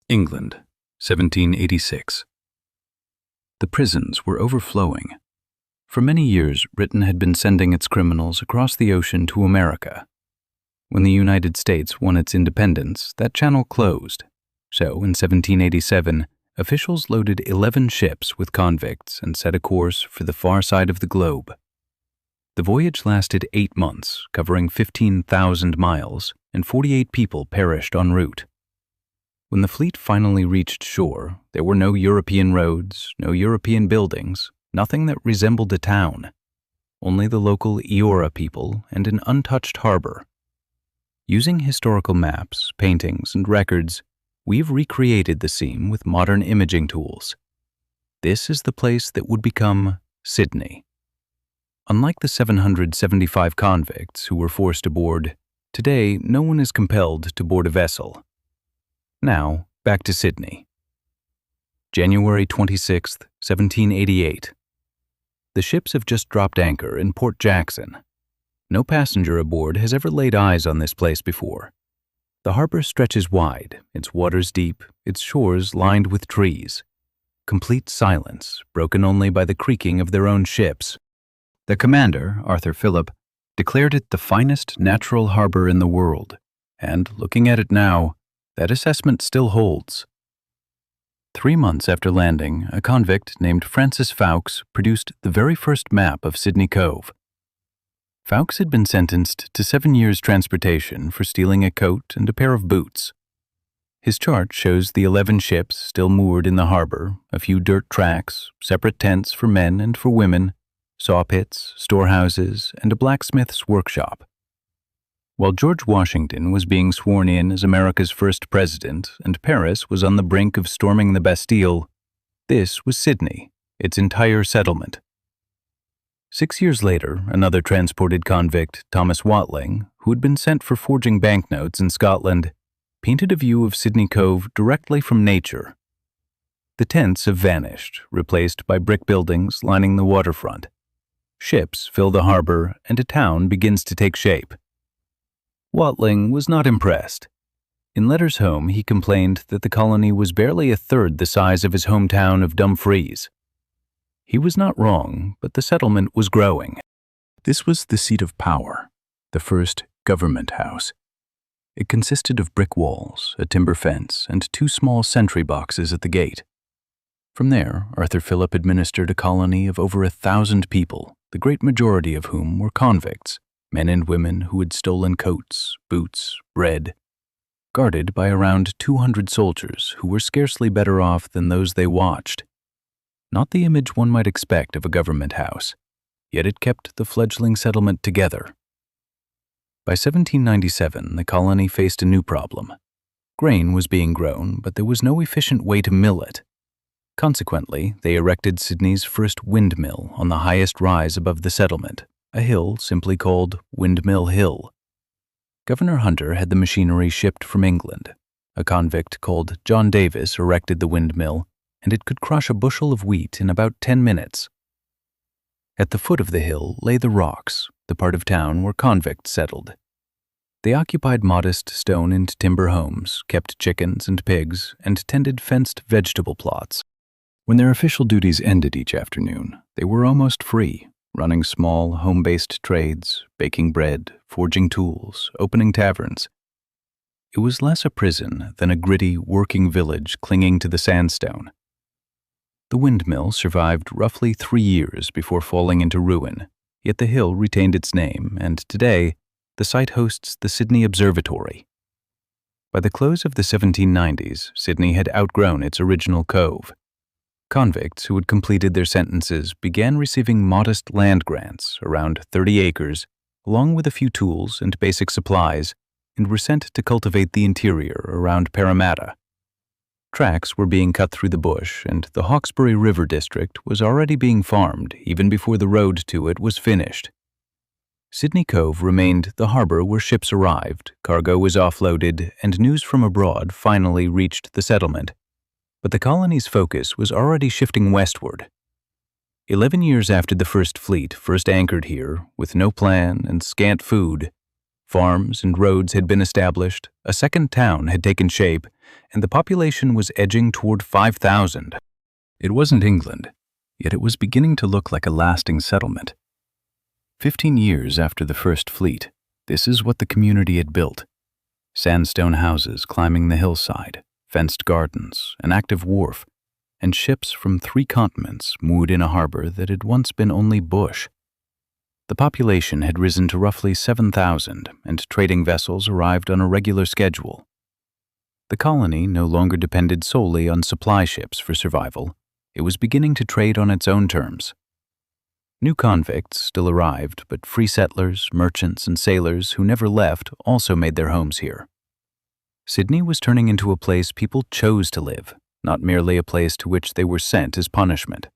England, 1786. The prisons were overflowing. For many years, Britain had been sending its criminals across the ocean to America. When the United States won its independence, that channel closed. So, in 1787, officials loaded 11 ships with convicts and set a course for the far side of the globe. The voyage lasted 8 months, covering 15,000 miles, and 48 people perished en route. When the fleet finally reached shore, there were no European roads, no European buildings, nothing that resembled a town. Only the local Eora people and an untouched harbor. Using historical maps, paintings, and records, we've recreated the scene with modern imaging tools. This is the place that would become Sydney. Unlike the 775 convicts who were forced aboard, today no one is compelled to board a vessel. Now, back to Sydney. January 26, 1788. The ships have just dropped anchor in Port Jackson. No passenger aboard has ever laid eyes on this place before. The harbor stretches wide, its waters deep, its shores lined with trees. Complete silence, broken only by the creaking of their own ships. The commander, Arthur Phillip, declared it the finest natural harbor in the world, and looking at it now, that assessment still holds. 3 months after landing, a convict named Francis Fawkes produced the very first map of Sydney Cove. Fawkes had been sentenced to 7 years' transportation for stealing a coat and a pair of boots. His chart shows the 11 ships still moored in the harbor, a few dirt tracks, separate tents for men and for women, saw pits, storehouses, and a blacksmith's workshop. While George Washington was being sworn in as America's first president and Paris was on the brink of storming the Bastille, this was Sydney, its entire settlement. 6 years later, another transported convict, Thomas Watling, who had been sent for forging banknotes in Scotland, painted a view of Sydney Cove directly from nature. The tents have vanished, replaced by brick buildings lining the waterfront. Ships fill the harbor, and a town begins to take shape. Watling was not impressed. In letters home, he complained that the colony was barely a third the size of his hometown of Dumfries. He was not wrong, but the settlement was growing. This was the seat of power, the first government house. It consisted of brick walls, a timber fence, and 2 small sentry boxes at the gate. From there, Arthur Phillip administered a colony of over 1,000 people, the great majority of whom were convicts, men and women who had stolen coats, boots, bread, guarded by around 200 soldiers who were scarcely better off than those they watched. Not the image one might expect of a government house, yet it kept the fledgling settlement together. By 1797, the colony faced a new problem. Grain was being grown, but there was no efficient way to mill it. Consequently, they erected Sydney's first windmill on the highest rise above the settlement, a hill simply called Windmill Hill. Governor Hunter had the machinery shipped from England. A convict called John Davis erected the windmill, and it could crush a bushel of wheat in about 10 minutes. At the foot of the hill lay the Rocks, the part of town where convicts settled. They occupied modest stone and timber homes, kept chickens and pigs, and tended fenced vegetable plots. When their official duties ended each afternoon, they were almost free, running small, home-based trades, baking bread, forging tools, opening taverns. It was less a prison than a gritty, working village clinging to the sandstone. The windmill survived roughly 3 years before falling into ruin, yet the hill retained its name, and today, the site hosts the Sydney Observatory. By the close of the 1790s, Sydney had outgrown its original cove. Convicts who had completed their sentences began receiving modest land grants, around 30 acres, along with a few tools and basic supplies, and were sent to cultivate the interior around Parramatta. Tracks were being cut through the bush, and the Hawkesbury River district was already being farmed even before the road to it was finished. Sydney Cove remained the harbor where ships arrived, cargo was offloaded, and news from abroad finally reached the settlement. But the colony's focus was already shifting westward. 11 years after the first fleet first anchored here, with no plan and scant food, farms and roads had been established, a second town had taken shape, and the population was edging toward 5,000. It wasn't England, yet it was beginning to look like a lasting settlement. 15 years after the first fleet, this is what the community had built. Sandstone houses climbing the hillside, fenced gardens, an active wharf, and ships from 3 continents moored in a harbor that had once been only bush. The population had risen to roughly 7,000, and trading vessels arrived on a regular schedule. The colony no longer depended solely on supply ships for survival. It was beginning to trade on its own terms. New convicts still arrived, but free settlers, merchants, and sailors who never left also made their homes here. Sydney was turning into a place people chose to live, not merely a place to which they were sent as punishment.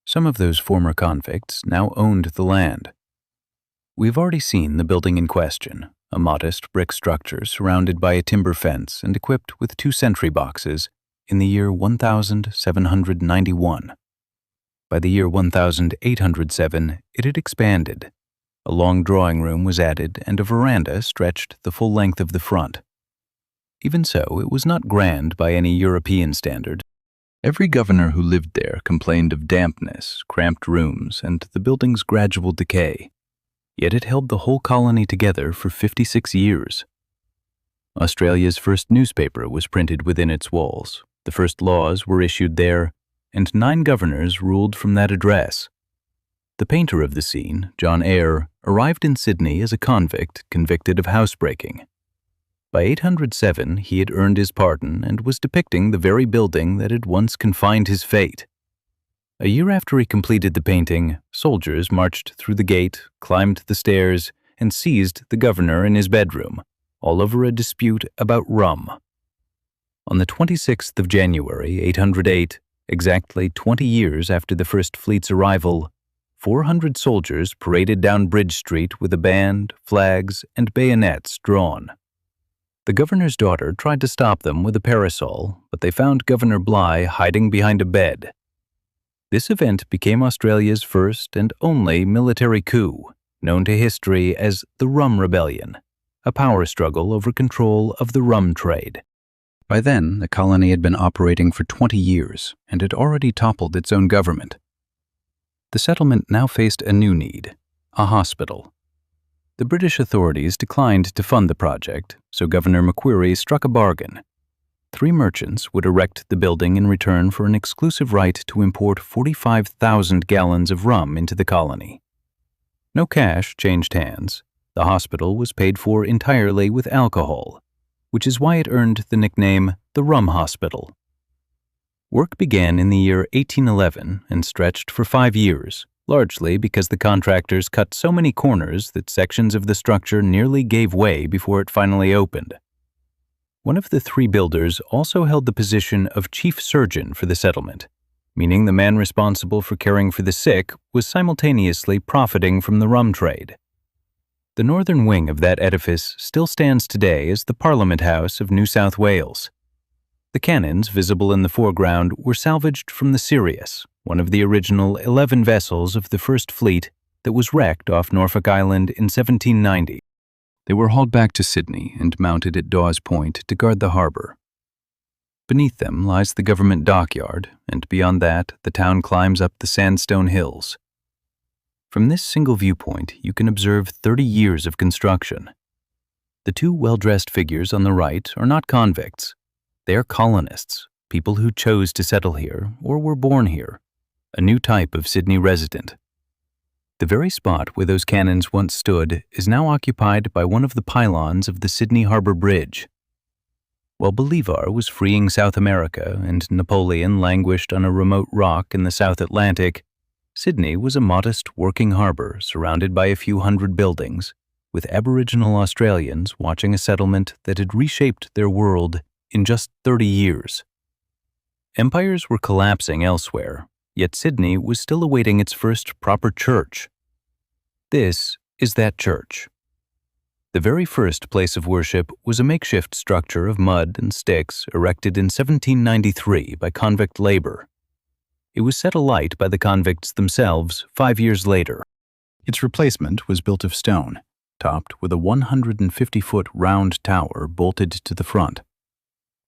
Some of those former convicts now owned the land. We've already seen the building in question, a modest brick structure surrounded by a timber fence and equipped with 2 sentry boxes, in the year 1791. By the year 1807, it had expanded. A long drawing room was added and a veranda stretched the full length of the front. Even so, it was not grand by any European standard. Every governor who lived there complained of dampness, cramped rooms, and the building's gradual decay. Yet it held the whole colony together for 56 years. Australia's first newspaper was printed within its walls. The first laws were issued there, and 9 governors ruled from that address. The painter of the scene, John Eyre, arrived in Sydney as a convict convicted of housebreaking. By 807, he had earned his pardon and was depicting the very building that had once confined his fate. A year after he completed the painting, soldiers marched through the gate, climbed the stairs, and seized the governor in his bedroom, all over a dispute about rum. On the 26th of January, 808, exactly 20 years after the first fleet's arrival, 400 soldiers paraded down Bridge Street with a band, flags, and bayonets drawn. The governor's daughter tried to stop them with a parasol, but they found Governor Bligh hiding behind a bed. This event became Australia's first and only military coup, known to history as the Rum Rebellion, a power struggle over control of the rum trade. By then, the colony had been operating for 20 years and had already toppled its own government. The settlement now faced a new need, a hospital. The British authorities declined to fund the project, so Governor Macquarie struck a bargain. 3 merchants would erect the building in return for an exclusive right to import 45,000 gallons of rum into the colony. No cash changed hands. The hospital was paid for entirely with alcohol, which is why it earned the nickname the Rum Hospital. Work began in the year 1811 and stretched for 5 years, largely because the contractors cut so many corners that sections of the structure nearly gave way before it finally opened. One of the 3 builders also held the position of chief surgeon for the settlement, meaning the man responsible for caring for the sick was simultaneously profiting from the rum trade. The northern wing of that edifice still stands today as the Parliament House of New South Wales. The cannons visible in the foreground were salvaged from the Sirius, one of the original 11 vessels of the First Fleet that was wrecked off Norfolk Island in 1790. They were hauled back to Sydney and mounted at Dawes Point to guard the harbor. Beneath them lies the government dockyard, and beyond that, the town climbs up the sandstone hills. From this single viewpoint, you can observe 30 years of construction. The 2 well-dressed figures on the right are not convicts. They are colonists, people who chose to settle here or were born here, a new type of Sydney resident. The very spot where those cannons once stood is now occupied by one of the pylons of the Sydney Harbour Bridge. While Bolivar was freeing South America and Napoleon languished on a remote rock in the South Atlantic, Sydney was a modest working harbor surrounded by a few hundred buildings, with Aboriginal Australians watching a settlement that had reshaped their world in just 30 years. Empires were collapsing elsewhere, yet Sydney was still awaiting its first proper church. This is that church. The very first place of worship was a makeshift structure of mud and sticks erected in 1793 by convict labor. It was set alight by the convicts themselves 5 years later. Its replacement was built of stone, topped with a 150-foot round tower bolted to the front.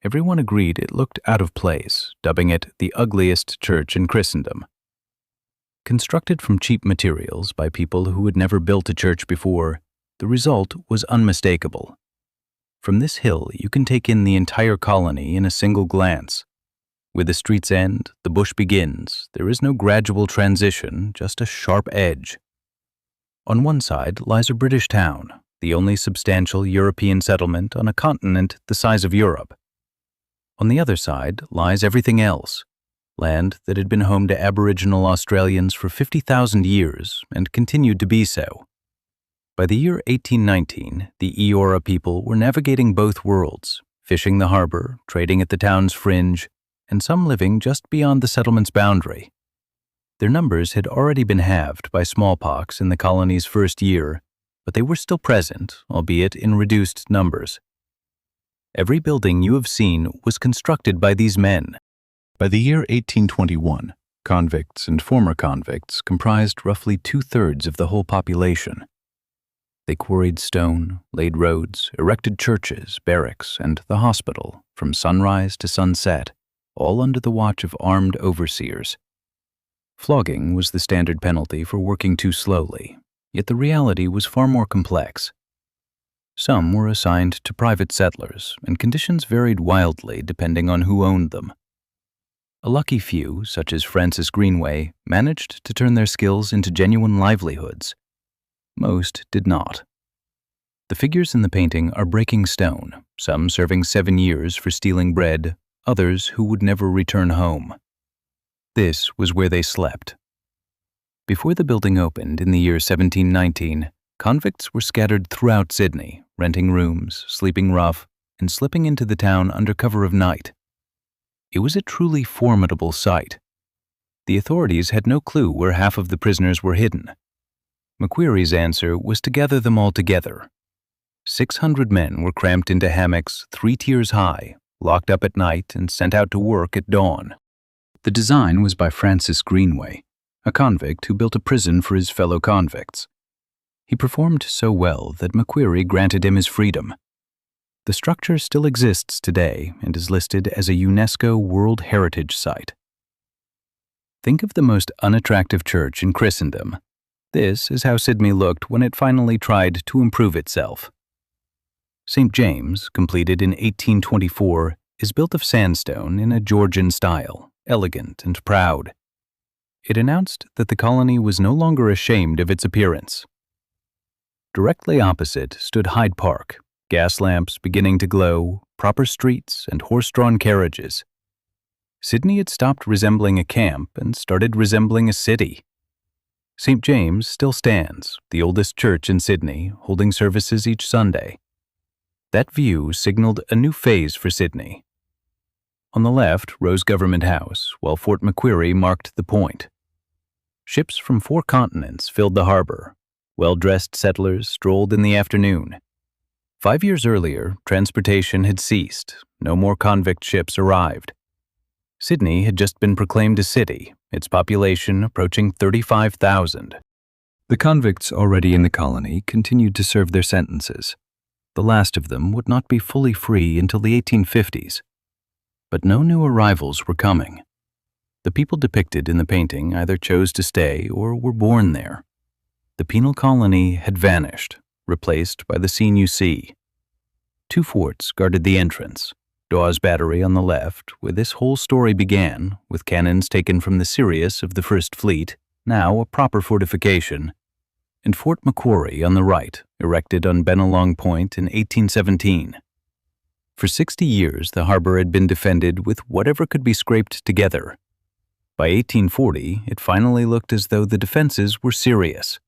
everyone agreed it looked out of place, dubbing it the ugliest church in Christendom. Constructed from cheap materials by people who had never built a church before, the result was unmistakable. From this hill, you can take in the entire colony in a single glance. Where the streets end, the bush begins. There is no gradual transition, just a sharp edge. On one side lies a British town, the only substantial European settlement on a continent the size of Europe. On the other side lies everything else, land that had been home to Aboriginal Australians for 50,000 years and continued to be so. By the year 1819, the Eora people were navigating both worlds, fishing the harbor, trading at the town's fringe, and some living just beyond the settlement's boundary. Their numbers had already been halved by smallpox in the colony's first year, but they were still present, albeit in reduced numbers. Every building you have seen was constructed by these men. By the year 1821, convicts and former convicts comprised roughly 2/3 of the whole population. They quarried stone, laid roads, erected churches, barracks, and the hospital from sunrise to sunset, all under the watch of armed overseers. Flogging was the standard penalty for working too slowly, yet the reality was far more complex. Some were assigned to private settlers, and conditions varied wildly depending on who owned them. A lucky few, such as Francis Greenway, managed to turn their skills into genuine livelihoods. Most did not. The figures in the painting are breaking stone, some serving 7 years for stealing bread, others who would never return home. This was where they slept. Before the building opened in the year 1719, convicts were scattered throughout Sydney, renting rooms, sleeping rough, and slipping into the town under cover of night. It was a truly formidable sight. The authorities had no clue where half of the prisoners were hidden. McQuarrie's answer was to gather them all together. 600 men were cramped into hammocks 3 tiers high, locked up at night and sent out to work at dawn. The design was by Francis Greenway, a convict who built a prison for his fellow convicts. He performed so well that McQuarrie granted him his freedom. The structure still exists today and is listed as a UNESCO World Heritage Site. Think of the most unattractive church in Christendom. This is how Sydney looked when it finally tried to improve itself. St. James, completed in 1824, is built of sandstone in a Georgian style, elegant and proud. It announced that the colony was no longer ashamed of its appearance. Directly opposite stood Hyde Park, gas lamps beginning to glow, proper streets, and horse-drawn carriages. Sydney had stopped resembling a camp and started resembling a city. St. James still stands, the oldest church in Sydney, holding services each Sunday. That view signaled a new phase for Sydney. On the left rose Government House, while Fort McQuarrie marked the point. Ships from 4 continents filled the harbor. Well-dressed settlers strolled in the afternoon. 5 years earlier, transportation had ceased. No more convict ships arrived. Sydney had just been proclaimed a city, its population approaching 35,000. The convicts already in the colony continued to serve their sentences. The last of them would not be fully free until the 1850s. But no new arrivals were coming. The people depicted in the painting either chose to stay or were born there. The Penal Colony had vanished, replaced by the scene you see. 2 forts guarded the entrance. Dawes Battery on the left, where this whole story began, with cannons taken from the Sirius of the First Fleet, now a proper fortification, and Fort McQuarrie on the right, erected on Bennelong Point in 1817. For 60 years, the harbor had been defended with whatever could be scraped together. By 1840, it finally looked as though the defenses were serious.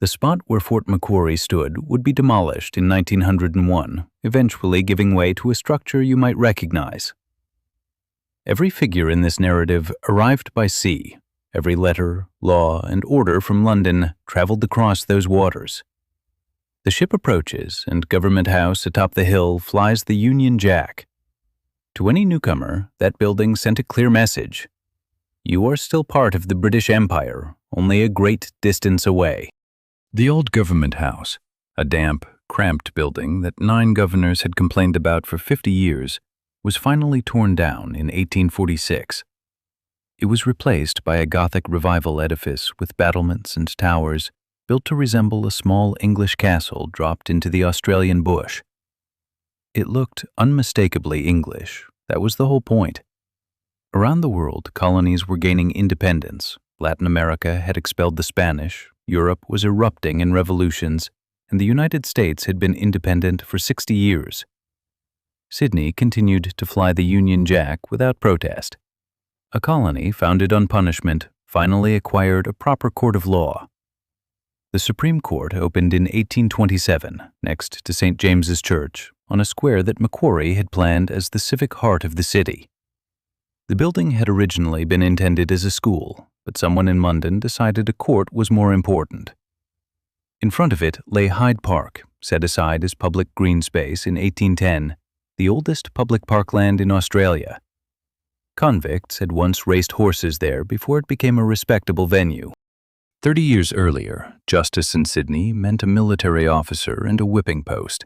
The spot where Fort McQuarrie stood would be demolished in 1901, eventually giving way to a structure you might recognize. Every figure in this narrative arrived by sea. Every letter, law, and order from London traveled across those waters. The ship approaches, and Government House atop the hill flies the Union Jack. To any newcomer, that building sent a clear message. You are still part of the British Empire, only a great distance away. The old Government House, a damp, cramped building that 9 governors had complained about for 50 years, was finally torn down in 1846. It was replaced by a Gothic revival edifice with battlements and towers built to resemble a small English castle dropped into the Australian bush. It looked unmistakably English. That was the whole point. Around the world, colonies were gaining independence. Latin America had expelled the Spanish, Europe was erupting in revolutions, and the United States had been independent for 60 years. Sydney continued to fly the Union Jack without protest. A colony founded on punishment finally acquired a proper court of law. The Supreme Court opened in 1827 next to St. James's Church on a square that Macquarie had planned as the civic heart of the city. The building had originally been intended as a school, but someone in London decided a court was more important. In front of it lay Hyde Park, set aside as public green space in 1810, the oldest public parkland in Australia. Convicts had once raced horses there before it became a respectable venue. 30 years earlier, justice in Sydney meant a military officer and a whipping post.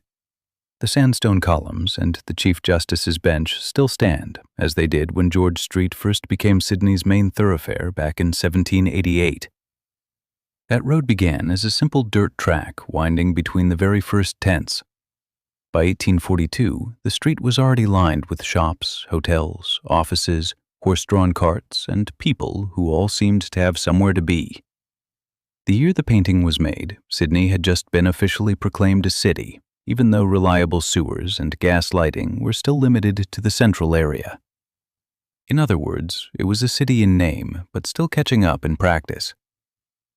The sandstone columns and the Chief Justice's bench still stand, as they did when George Street first became Sydney's main thoroughfare back in 1788. That road began as a simple dirt track winding between the very first tents. By 1842, the street was already lined with shops, hotels, offices, horse-drawn carts, and people who all seemed to have somewhere to be. The year the painting was made, Sydney had just been officially proclaimed a city, even though reliable sewers and gas lighting were still limited to the central area. In other words, it was a city in name, but still catching up in practice.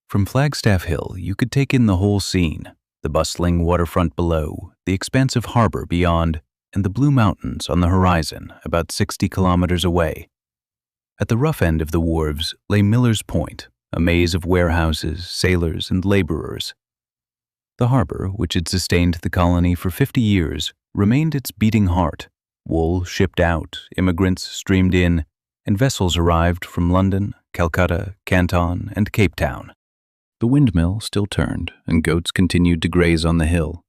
From Flagstaff Hill, you could take in the whole scene, the bustling waterfront below, the expansive harbor beyond, and the blue mountains on the horizon about 60 kilometers away. At the rough end of the wharves lay Miller's Point, a maze of warehouses, sailors, and laborers. The harbor, which had sustained the colony for 50 years, remained its beating heart. Wool shipped out, immigrants streamed in, and vessels arrived from London, Calcutta, Canton, and Cape Town. The windmill still turned, and goats continued to graze on the hill.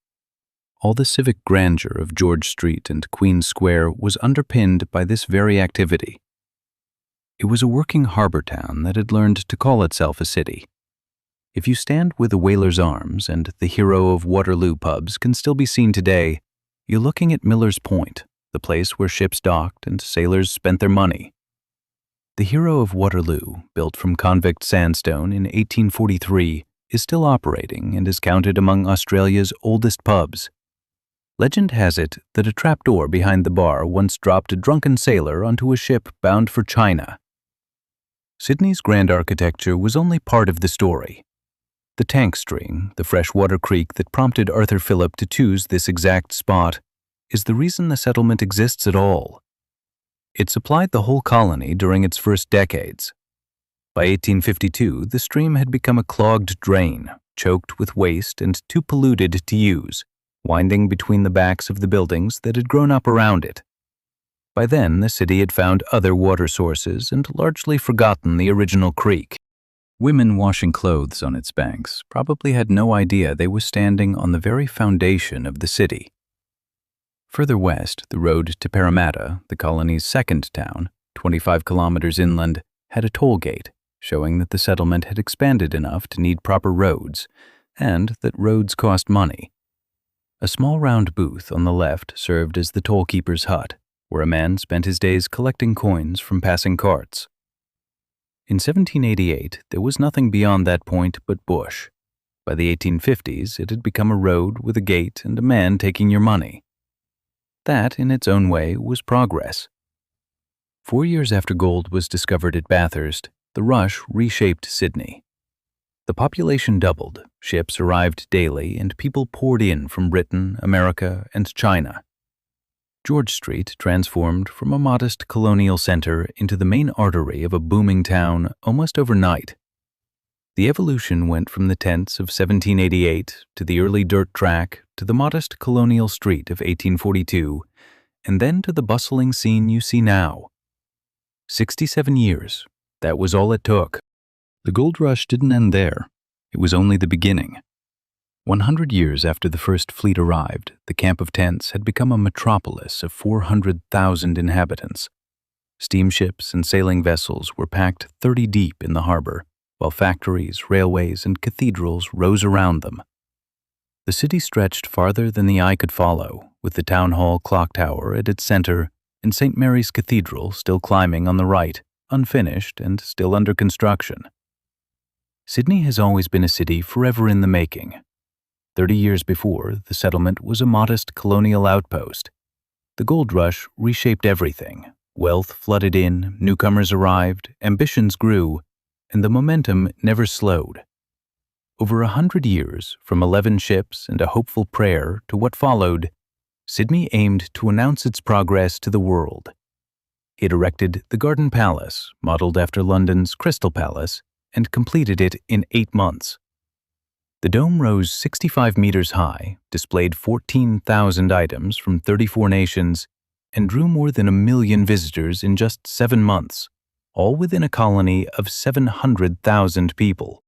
All the civic grandeur of George Street and Queen Square was underpinned by this very activity. It was a working harbor town that had learned to call itself a city. If you stand with the Whalers Arms and the Hero of Waterloo pubs can still be seen today, you're looking at Miller's Point, the place where ships docked and sailors spent their money. The Hero of Waterloo, built from convict sandstone in 1843, is still operating and is counted among Australia's oldest pubs. Legend has it that a trapdoor behind the bar once dropped a drunken sailor onto a ship bound for China. Sydney's grand architecture was only part of the story. The tank string, the freshwater creek that prompted Arthur Phillip to choose this exact spot, is the reason the settlement exists at all. It supplied the whole colony during its first decades. By 1852, the stream had become a clogged drain, choked with waste and too polluted to use, winding between the backs of the buildings that had grown up around it. By then, the city had found other water sources and largely forgotten the original creek. Women washing clothes on its banks probably had no idea they were standing on the very foundation of the city. Further west, the road to Parramatta, the colony's second town, 25 kilometers inland, had a toll gate, showing that the settlement had expanded enough to need proper roads, and that roads cost money. A small round booth on the left served as the toll-keeper's hut, where a man spent his days collecting coins from passing carts. In 1788, there was nothing beyond that point but bush. By the 1850s, it had become a road with a gate and a man taking your money. That, in its own way, was progress. 4 years after gold was discovered at Bathurst, the rush reshaped Sydney. The population doubled, ships arrived daily, and people poured in from Britain, America, and China. George Street transformed from a modest colonial center into the main artery of a booming town almost overnight. The evolution went from the tents of 1788 to the early dirt track to the modest colonial street of 1842, and then to the bustling scene you see now. 67 years, that was all it took. The gold rush didn't end there. It was only the beginning. 100 years after the first fleet arrived, the camp of tents had become a metropolis of 400,000 inhabitants. Steamships and sailing vessels were packed 30 deep in the harbor, while factories, railways, and cathedrals rose around them. The city stretched farther than the eye could follow, with the town hall clock tower at its center and St. Mary's Cathedral still climbing on the right, unfinished and still under construction. Sydney has always been a city forever in the making. 30 years before, the settlement was a modest colonial outpost. The gold rush reshaped everything. Wealth flooded in, newcomers arrived, ambitions grew, and the momentum never slowed. Over 100 years, from 11 ships and a hopeful prayer to what followed, Sydney aimed to announce its progress to the world. It erected the Garden Palace, modeled after London's Crystal Palace, and completed it in 8 months. The dome rose 65 meters high, displayed 14,000 items from 34 nations, and drew more than 1 million visitors in just 7 months, all within a colony of 700,000 people.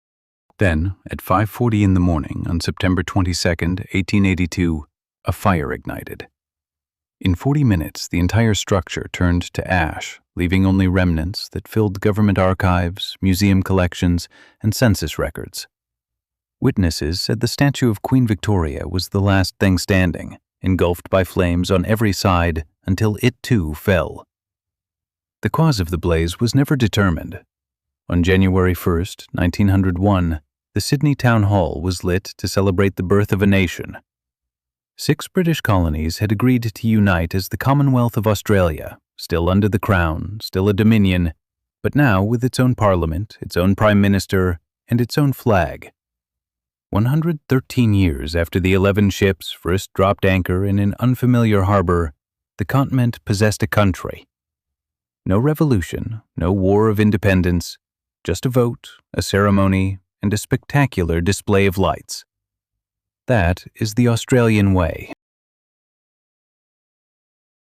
Then, at 5:40 in the morning on September 22, 1882, a fire ignited. In 40 minutes, the entire structure turned to ash, leaving only remnants that filled government archives, museum collections, and census records. Witnesses said the statue of Queen Victoria was the last thing standing, engulfed by flames on every side until it too fell. The cause of the blaze was never determined. On January 1, 1901, the Sydney Town Hall was lit to celebrate the birth of a nation. 6 British colonies had agreed to unite as the Commonwealth of Australia, still under the Crown, still a dominion, but now with its own parliament, its own prime minister, and its own flag. 113 years after the 11 ships first dropped anchor in an unfamiliar harbor, the continent possessed a country. No revolution, no war of independence, just a vote, a ceremony, and a spectacular display of lights. That is the Australian way.